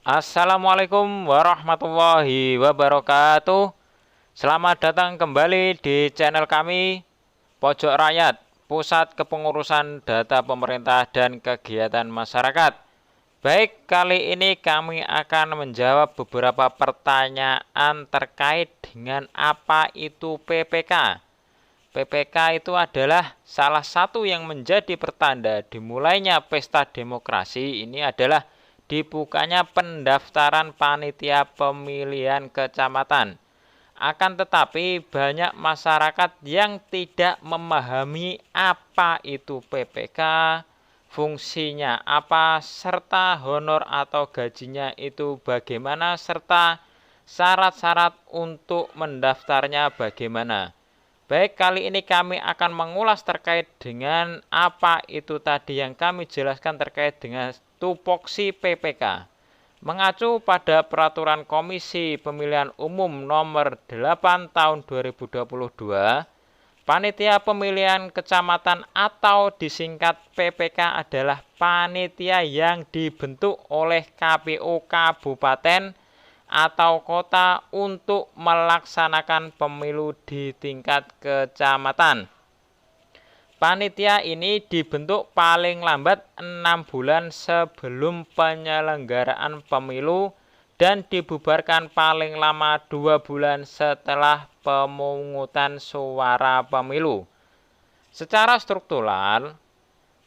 Assalamualaikum warahmatullahi wabarakatuh. Selamat datang kembali di channel kami Pojok Rakyat, Pusat Kepengurusan Data Pemerintah dan Kegiatan Masyarakat. Baik, kali ini kami akan menjawab beberapa pertanyaan terkait dengan apa itu PPK. PPK itu adalah salah satu yang menjadi pertanda dimulainya pesta demokrasi. Ini adalah dibukanya pendaftaran panitia pemilihan kecamatan. Akan tetapi banyak masyarakat yang tidak memahami apa itu PPK, fungsinya apa, serta honor atau gajinya itu bagaimana, serta syarat-syarat untuk mendaftarnya bagaimana. Baik, kali ini kami akan mengulas terkait dengan apa itu tadi yang kami jelaskan terkait dengan tupoksi PPK. Mengacu pada Peraturan Komisi Pemilihan Umum Nomor 8 Tahun 2022, Panitia Pemilihan Kecamatan atau disingkat PPK adalah panitia yang dibentuk oleh KPU Kabupaten atau kota untuk melaksanakan pemilu di tingkat kecamatan. Panitia ini dibentuk paling lambat 6 bulan sebelum penyelenggaraan pemilu dan dibubarkan paling lama 2 bulan setelah pemungutan suara pemilu. Secara struktural,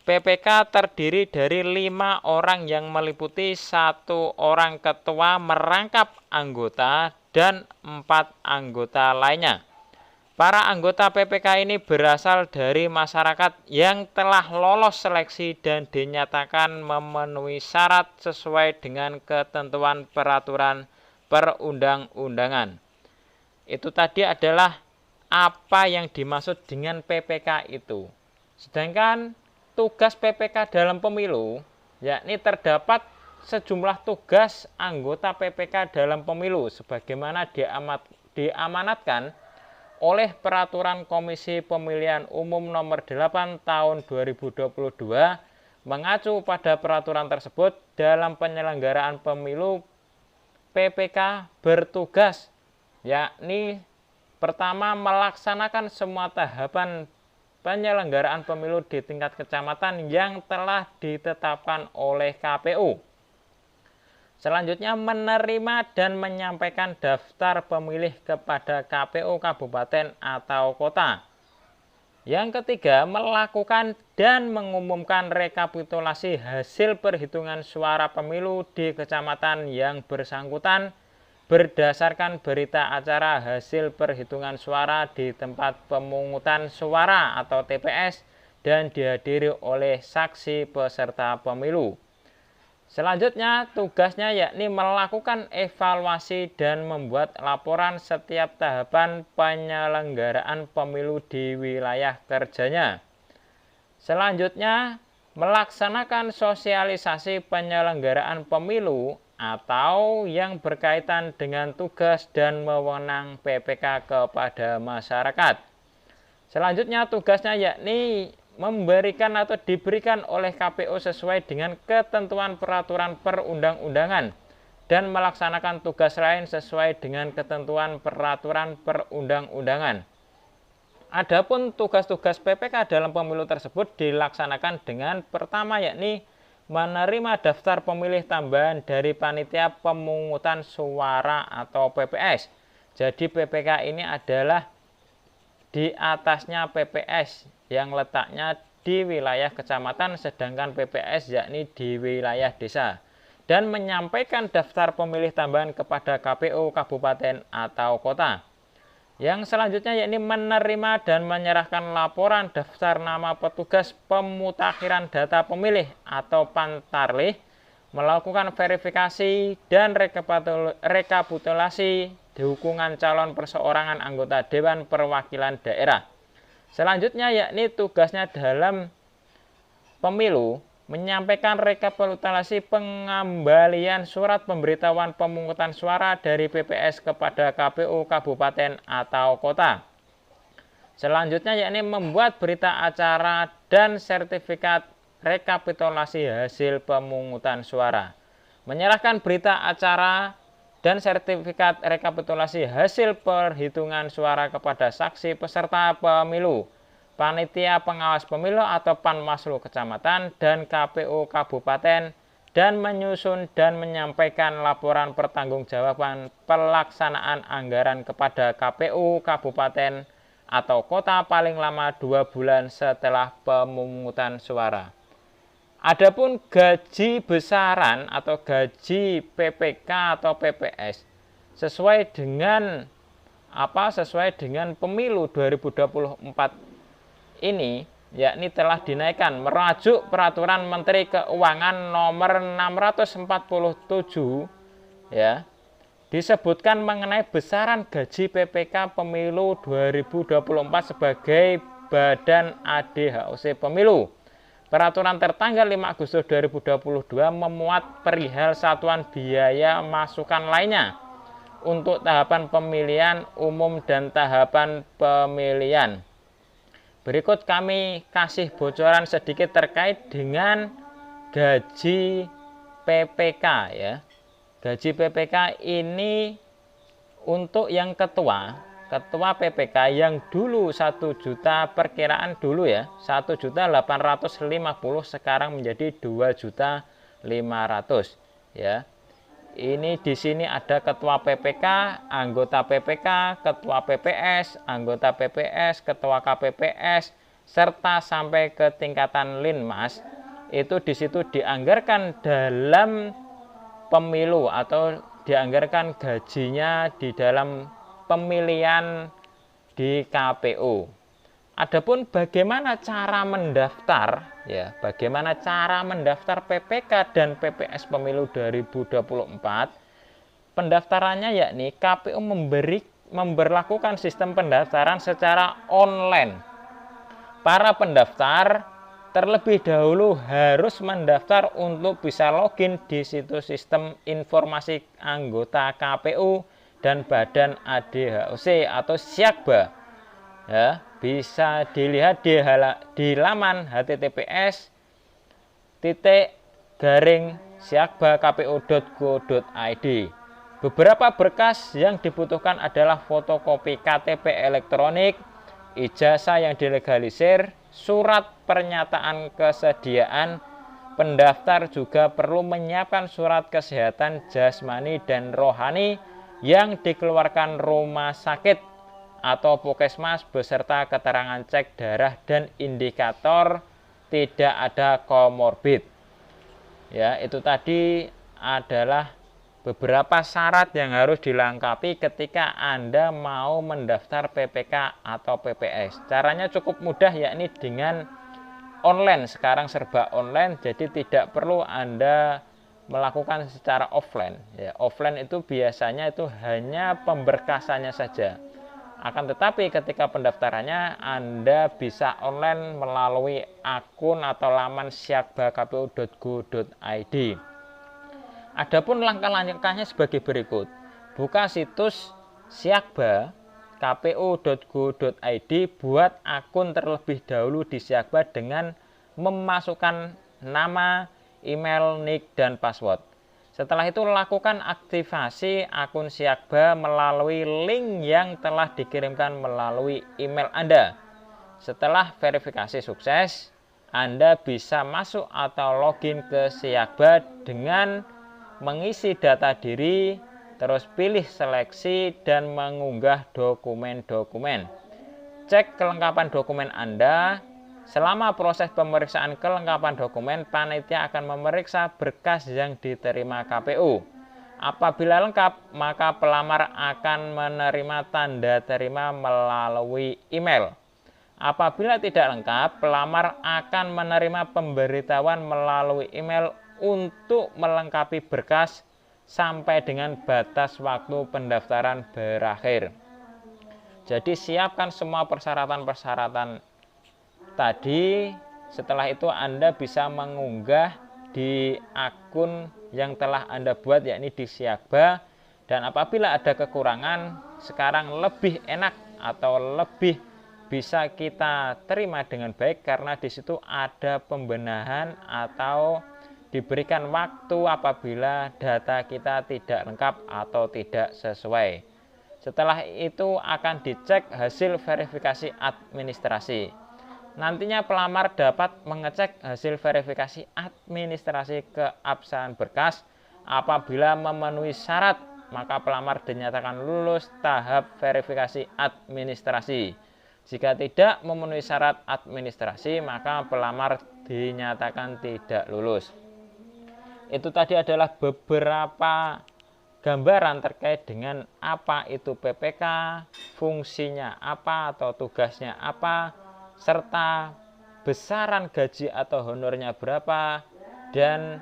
PPK terdiri dari 5 orang yang meliputi 1 orang ketua merangkap anggota dan 4 anggota lainnya. Para anggota PPK ini berasal dari masyarakat yang telah lolos seleksi dan dinyatakan memenuhi syarat sesuai dengan ketentuan peraturan perundang-undangan. Itu tadi adalah apa yang dimaksud dengan PPK itu. Sedangkan tugas PPK dalam pemilu, yakni terdapat sejumlah tugas anggota PPK dalam pemilu sebagaimana diamanatkan oleh Peraturan Komisi Pemilihan Umum Nomor 8 Tahun 2022. Mengacu pada peraturan tersebut, dalam penyelenggaraan pemilu PPK bertugas yakni pertama melaksanakan semua tahapan penyelenggaraan pemilu di tingkat kecamatan yang telah ditetapkan oleh KPU. Selanjutnya menerima dan menyampaikan daftar pemilih kepada KPU kabupaten atau kota. Yang ketiga, melakukan dan mengumumkan rekapitulasi hasil perhitungan suara pemilu di kecamatan yang bersangkutan berdasarkan berita acara hasil perhitungan suara di tempat pemungutan suara atau TPS dan dihadiri oleh saksi peserta pemilu. Selanjutnya tugasnya yakni melakukan evaluasi dan membuat laporan setiap tahapan penyelenggaraan pemilu di wilayah kerjanya. Selanjutnya melaksanakan sosialisasi penyelenggaraan pemilu atau yang berkaitan dengan tugas dan wewenang PPK kepada masyarakat. Selanjutnya tugasnya yakni memberikan atau diberikan oleh KPU sesuai dengan ketentuan peraturan perundang-undangan dan melaksanakan tugas lain sesuai dengan ketentuan peraturan perundang-undangan. Adapun tugas-tugas PPK dalam pemilu tersebut dilaksanakan dengan pertama yakni menerima daftar pemilih tambahan dari panitia pemungutan suara atau PPS. Jadi PPK ini adalah di atasnya PPS yang letaknya di wilayah kecamatan, sedangkan PPS yakni di wilayah desa, dan menyampaikan daftar pemilih tambahan kepada KPU kabupaten atau kota. Yang selanjutnya yakni menerima dan menyerahkan laporan daftar nama petugas pemutakhiran data pemilih atau pantarlih, melakukan verifikasi dan rekapitulasi dukungan calon perseorangan anggota Dewan Perwakilan Daerah. Selanjutnya yakni tugasnya dalam pemilu menyampaikan rekapitulasi pengembalian surat pemberitahuan pemungutan suara dari PPS kepada KPU kabupaten atau kota. Selanjutnya yakni membuat berita acara dan sertifikat rekapitulasi hasil pemungutan suara. menyerahkan berita acara dan sertifikat rekapitulasi hasil perhitungan suara kepada saksi peserta pemilu, panitia pengawas pemilu atau Panwaslu kecamatan dan KPU kabupaten, dan menyusun dan menyampaikan laporan pertanggungjawaban pelaksanaan anggaran kepada KPU kabupaten atau kota paling lama 2 bulan setelah pemungutan suara. Adapun gaji besaran atau gaji PPK atau PPS sesuai dengan pemilu 2024 ini, yakni telah dinaikkan merujuk peraturan Menteri Keuangan nomor 647 ya, disebutkan mengenai besaran gaji PPK pemilu 2024 sebagai Badan ADHOC Pemilu. Peraturan tertanggal 5 Agustus 2022 memuat perihal satuan biaya masukan lainnya untuk tahapan pemilihan umum dan tahapan pemilihan. Berikut kami kasih bocoran sedikit terkait dengan gaji PPK ya. Gaji PPK ini untuk yang ketua PPK yang dulu 1 juta, perkiraan dulu ya, 1.850.000 sekarang menjadi 2.500.000 ya. Ini di sini ada ketua PPK, anggota PPK, ketua PPS, anggota PPS, ketua KPPS, serta sampai ke tingkatan Linmas. Itu di situ dianggarkan dalam pemilu atau dianggarkan gajinya di dalam pemilihan di KPU. Adapun bagaimana cara mendaftar ya, bagaimana cara mendaftar PPK dan PPS pemilu 2024? Pendaftarannya yakni KPU memberlakukan sistem pendaftaran secara online. Para pendaftar terlebih dahulu harus mendaftar untuk bisa login di situs sistem informasi anggota KPU dan Badan ADHOC atau Syakba ya, bisa dilihat di laman https://syakbakpu.go.id. Beberapa berkas yang dibutuhkan adalah fotokopi KTP elektronik, ijazah yang dilegalisir, surat pernyataan kesediaan. Pendaftar juga perlu menyiapkan surat kesehatan jasmani dan rohani yang dikeluarkan rumah sakit atau puskesmas beserta keterangan cek darah dan indikator tidak ada komorbid. Ya, itu tadi adalah beberapa syarat yang harus dilengkapi ketika Anda mau mendaftar PPK atau PPS. Caranya cukup mudah, yakni dengan online. Sekarang serba online, jadi tidak perlu Anda melakukan secara offline ya. Offline itu biasanya itu hanya pemberkasannya saja. Akan tetapi ketika pendaftarannya Anda bisa online melalui akun atau laman syakbakpu.go.id. Adapun langkah-langkahnya sebagai berikut. Buka situs syakbakpu.go.id, buat akun terlebih dahulu di Syakba dengan memasukkan nama, email, nick, dan password. Setelah itu lakukan aktivasi akun Syakba melalui link yang telah dikirimkan melalui email Anda. Setelah verifikasi sukses, Anda bisa masuk atau login ke Syakba dengan mengisi data diri, terus pilih seleksi dan mengunggah dokumen-dokumen. Cek kelengkapan dokumen Anda. Selama proses pemeriksaan kelengkapan dokumen, panitia akan memeriksa berkas yang diterima KPU. Apabila lengkap, maka pelamar akan menerima tanda terima melalui email. Apabila tidak lengkap, pelamar akan menerima pemberitahuan melalui email untuk melengkapi berkas sampai dengan batas waktu pendaftaran berakhir. Jadi siapkan semua persyaratan-persyaratan tadi. Setelah itu Anda bisa mengunggah di akun yang telah Anda buat, yakni di Syakba. Dan apabila ada kekurangan, sekarang lebih enak atau lebih bisa kita terima dengan baik karena di situ ada pembenahan atau diberikan waktu apabila data kita tidak lengkap atau tidak sesuai. Setelah itu akan dicek hasil verifikasi administrasi. Nantinya pelamar dapat mengecek hasil verifikasi administrasi keabsahan berkas. Apabila memenuhi syarat, maka pelamar dinyatakan lulus tahap verifikasi administrasi. Jika tidak memenuhi syarat administrasi, maka pelamar dinyatakan tidak lulus. Itu tadi adalah beberapa gambaran terkait dengan apa itu PPK, fungsinya apa atau tugasnya apa, serta besaran gaji atau honornya berapa, dan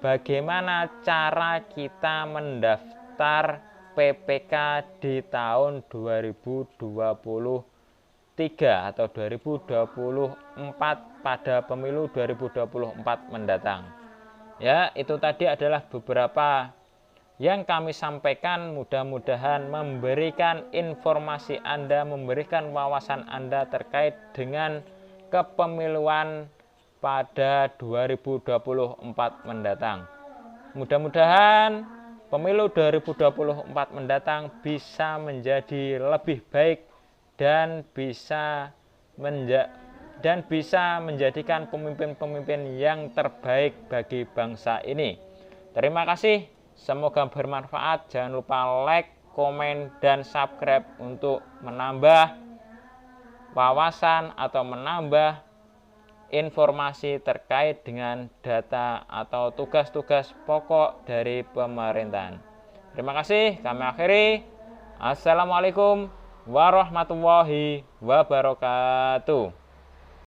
bagaimana cara kita mendaftar PPK di tahun 2023 atau 2024 pada pemilu 2024 mendatang. Ya, itu tadi adalah beberapa yang kami sampaikan, mudah-mudahan memberikan informasi Anda, memberikan wawasan Anda terkait dengan kepemiluan pada 2024 mendatang. Mudah-mudahan pemilu 2024 mendatang bisa menjadi lebih baik dan bisa menjadikan pemimpin-pemimpin yang terbaik bagi bangsa ini. Terima kasih. Semoga bermanfaat. Jangan lupa like, komen, dan subscribe untuk menambah wawasan atau menambah informasi terkait dengan data atau tugas-tugas pokok dari pemerintahan. Terima kasih. Kami akhiri. Assalamualaikum warahmatullahi wabarakatuh.